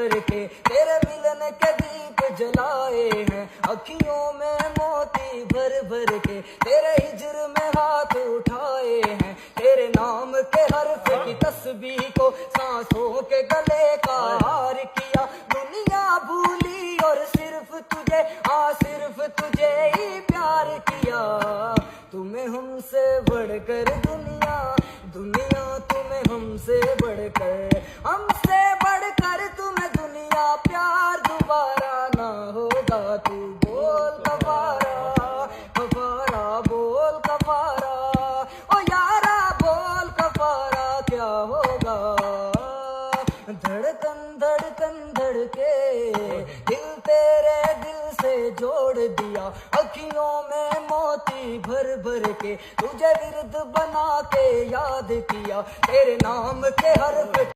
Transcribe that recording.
भर के, तेरे मिलन के दीप जलाए हैं अखियों में मोती भर भर के, तेरे हिज्र में हाथ उठाए हैं, तेरे नाम के हर्फ की तस्बीह को सांसों के गले का हार किया। दुनिया भूली और सिर्फ तुझे, हाँ सिर्फ तुझे ही प्यार किया। तुम्हें हमसे बढ़कर दुनिया, दुनिया तुम्हें हमसे बढ़कर, हमसे बढ़कर तुम्हें दुनिया प्यार दोबारा ना होगा। तू बोल कफारा, कफारा बोल कफारा, ओ यारा बोल कफारा क्या होगा। धड़कन धड़कन धड़के दिल तेरे दिल से जोड़ दिया, अखियों में मोती भर भर के, तुझे विरद बना के याद किया, तेरे नाम के हर